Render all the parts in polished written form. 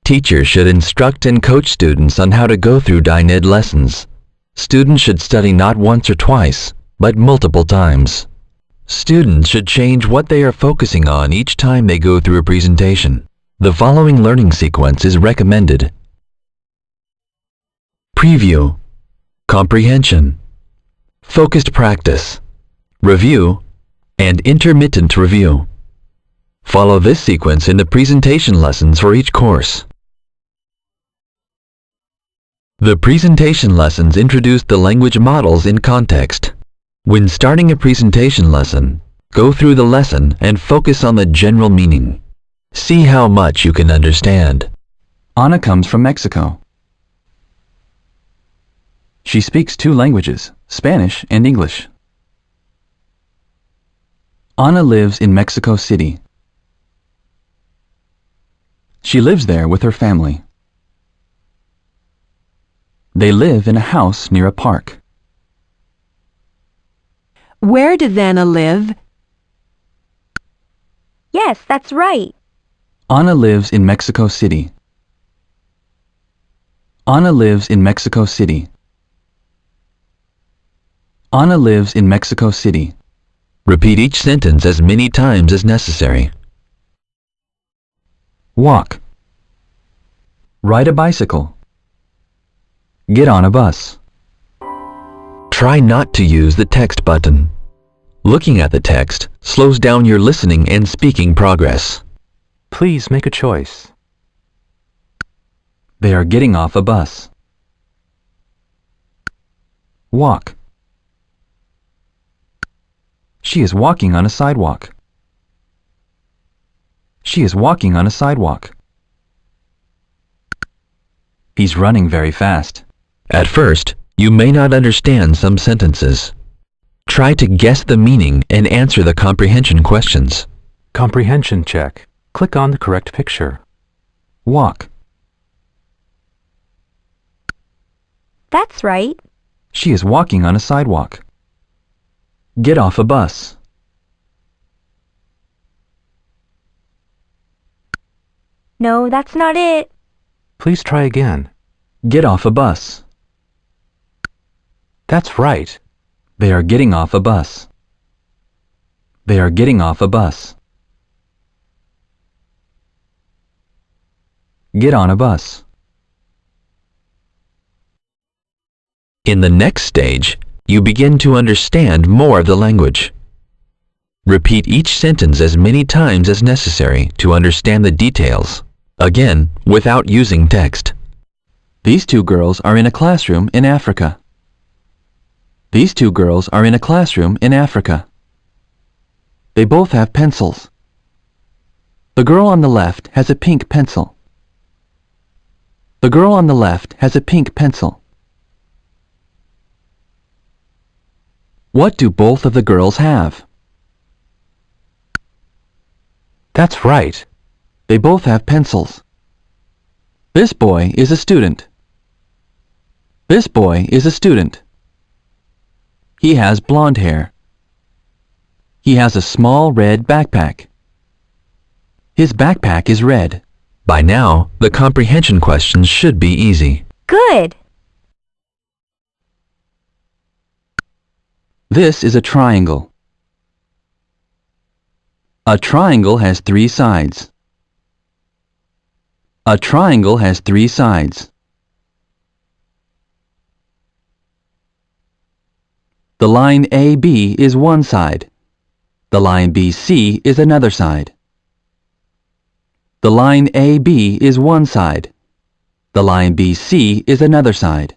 Teachers should instruct and coach students on how to go through DynEd lessons. Students should study not once or twice, but multiple times. Students should change what they are focusing on each time they go through a presentation. The following learning sequence is recommended: Preview, Comprehension, Focused Practice, Review, and Intermittent Review. Follow this sequence in the presentation lessons for each course. The presentation lessons introduce the language models in context. When starting a presentation lesson, go through the lesson and focus on the general meaning. See how much you can understand. Anna comes from Mexico. She speaks 2 languages, Spanish and English. Anna lives in Mexico City. She lives there with her family. They live in a house near a park. Where does Anna live? Yes, that's right. Anna lives in Mexico City. Anna lives in Mexico City. Anna lives in Mexico City. Repeat each sentence as many times as necessary. Walk. Ride a bicycle. Get on a bus. Try not to use the text button. Looking at the text slows down your listening and speaking progress. Please make a choice. They are getting off a bus. Walk. She is walking on a sidewalk. She is walking on a sidewalk. He's running very fast. At first, you may not understand some sentences. Try to guess the meaning and answer the comprehension questions. Comprehension check. Click on the correct picture. Walk. That's right. She is walking on a sidewalk. Get off a bus. No, that's not it. Please try again. Get off a bus. That's right. They are getting off a bus. They are getting off a bus. Get on a bus. In the next stage, you begin to understand more of the language. Repeat each sentence as many times as necessary to understand the details, again, without using text. These 2 girls are in a classroom in Africa. These 2 girls are in a classroom in Africa. They both have pencils. The girl on the left has a pink pencil. The girl on the left has a pink pencil. What do both of the girls have? That's right. They both have pencils. This boy is a student. This boy is a student. He has blonde hair. He has a small red backpack. His backpack is red. By now, the comprehension questions should be easy. Good. This is a triangle. A triangle has 3 sides. A triangle has 3 sides. The line AB is one side. The line BC is another side. The line AB is one side. The line BC is another side.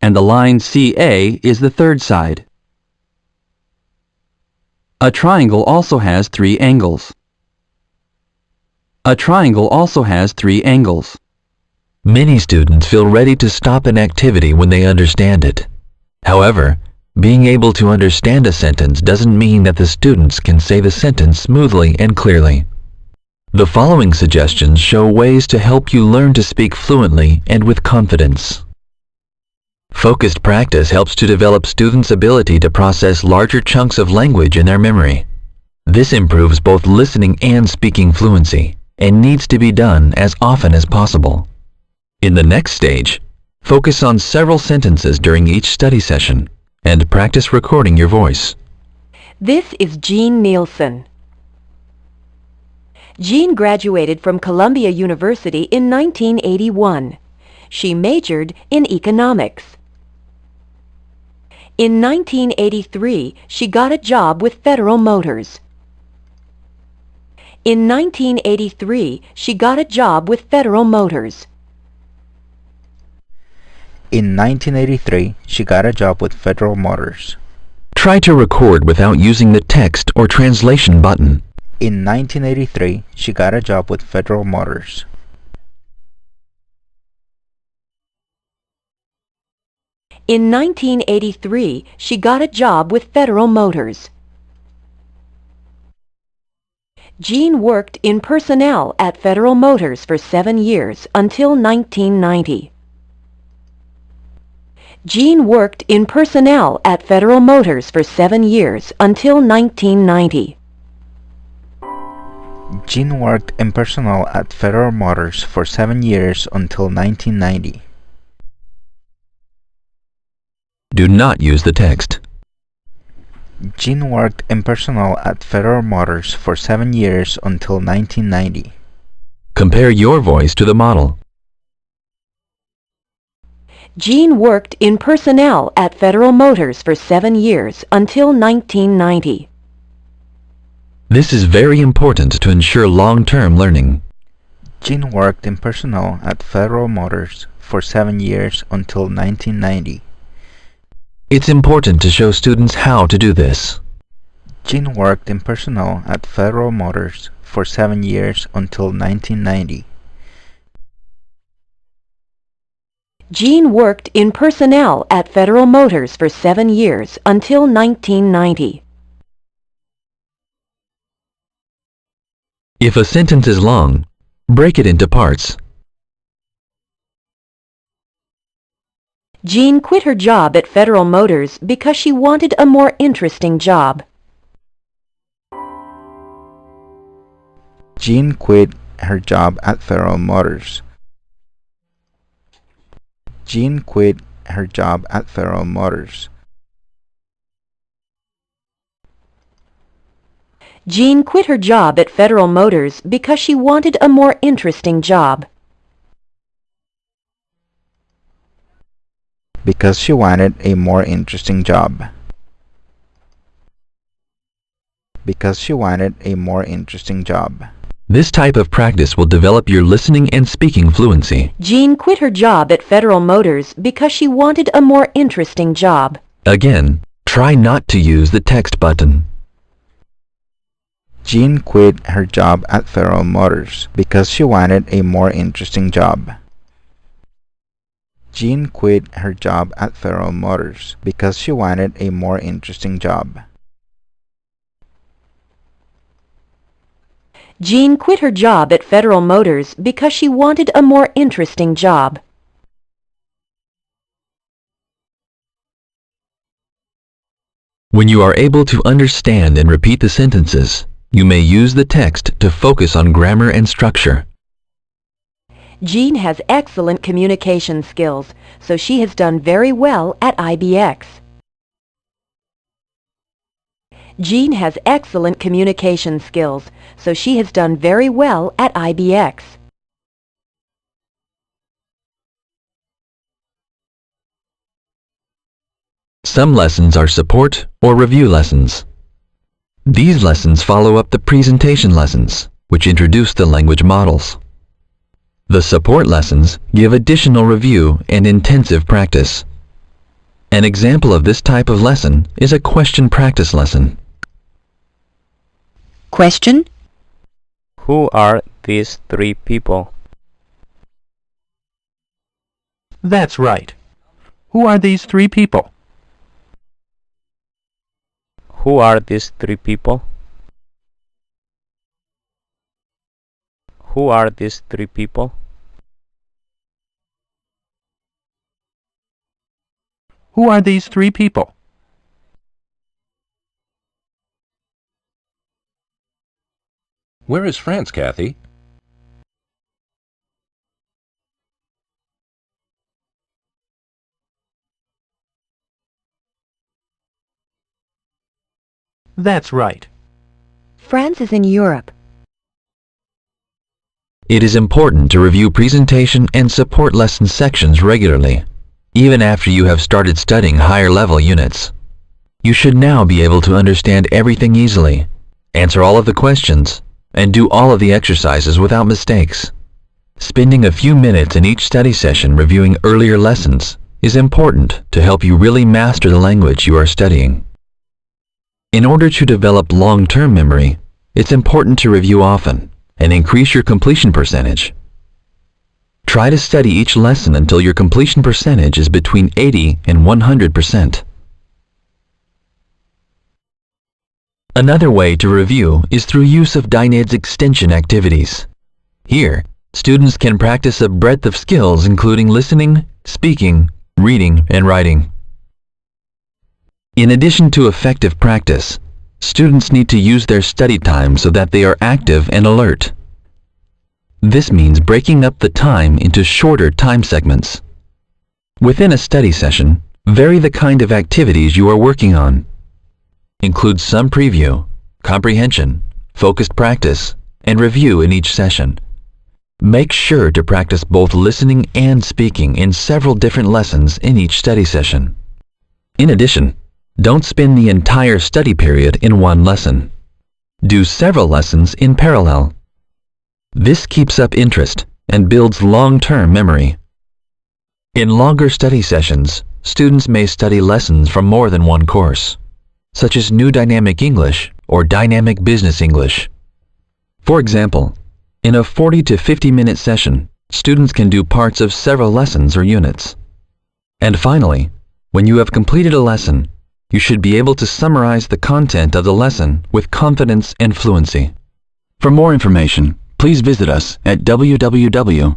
And the line CA is the third side. A triangle also has 3 angles. A triangle also has 3 angles. Many students feel ready to stop an activity when they understand it. However, being able to understand a sentence doesn't mean that the students can say the sentence smoothly and clearly. The following suggestions show ways to help you learn to speak fluently and with confidence. Focused practice helps to develop students' ability to process larger chunks of language in their memory. This improves both listening and speaking fluency and needs to be done as often as possible. In the next stage, focus on several sentences during each study session and practice recording your voice. This is Jean Nielsen. Jean graduated from Columbia University in 1981. She majored in economics. In 1983, she got a job with Federal Motors. In 1983, she got a job with Federal Motors. In 1983, she got a job with Federal Motors. Try to record without using the text or translation button. In 1983, she got a job with Federal Motors. In 1983, she got a job with Federal Motors. Jean worked in personnel at Federal Motors for 7 years until 1990. Jean worked in personnel at Federal Motors for 7 years until 1990. Jean worked in personnel at Federal Motors for 7 years until 1990. Do not use the text. Jean worked in personnel at Federal Motors for 7 years until 1990. Compare your voice to the model. Jean worked in personnel at Federal Motors for 7 years until 1990. This is very important to ensure long-term learning. Jean worked in personnel at Federal Motors for 7 years until 1990. It's important to show students how to do this. Jean worked in personnel at Federal Motors for 7 years until 1990. Jean worked in personnel at Federal Motors for 7 years until 1990. If a sentence is long, break it into parts. Jean quit her job at Federal Motors because she wanted a more interesting job. Jean quit her job at Federal Motors. Jean quit her job at Federal Motors. Jean quit her job at Federal Motors because she wanted a more interesting job. Because she wanted a more interesting job. Because she wanted a more interesting job. This type of practice will develop your listening and speaking fluency. Jean quit her job at Federal Motors because she wanted a more interesting job. Again, try not to use the text button. Jean quit her job at Federal Motors because she wanted a more interesting job. Jean quit her job at Federal Motors because she wanted a more interesting job. Jean quit her job at Federal Motors because she wanted a more interesting job. When you are able to understand and repeat the sentences, you may use the text to focus on grammar and structure. Jean has excellent communication skills, so she has done very well at IBX. Jean has excellent communication skills, so she has done very well at IBX. Some lessons are support or review lessons. These lessons follow up the presentation lessons, which introduce the language models. The support lessons give additional review and intensive practice. An example of this type of lesson is a question practice lesson. Question: Who are these three people? That's right. Who are these three people? Who are these three people? Who are these three people? Who are these three people? Where is France, Kathy? That's right. France is in Europe. It is important to review presentation and support lesson sections regularly, even after you have started studying higher level units. You should now be able to understand everything easily, answer all of the questions, and do all of the exercises without mistakes. Spending a few minutes in each study session reviewing earlier lessons is important to help you really master the language you are studying. In order to develop long-term memory, it's important to review often and increase your completion percentage. Try to study each lesson until your completion percentage is between 80 and 100%. Another way to review is through use of DynEd's extension activities. Here, students can practice a breadth of skills including listening, speaking, reading, and writing. In addition to effective practice, students need to use their study time so that they are active and alert. This means breaking up the time into shorter time segments. Within a study session, vary the kind of activities you are working on. Include some preview, comprehension, focused practice, and review in each session. Make sure to practice both listening and speaking in several different lessons in each study session. In addition, don't spend the entire study period in one lesson. Do several lessons in parallel. This keeps up interest and builds long-term memory. In longer study sessions, students may study lessons from more than one course, such as New Dynamic English or Dynamic Business English. For example, in a 40 to 50-minute session, students can do parts of several lessons or units. And finally, when you have completed a lesson, you should be able to summarize the content of the lesson with confidence and fluency. For more information, please visit us at www.dyned.com.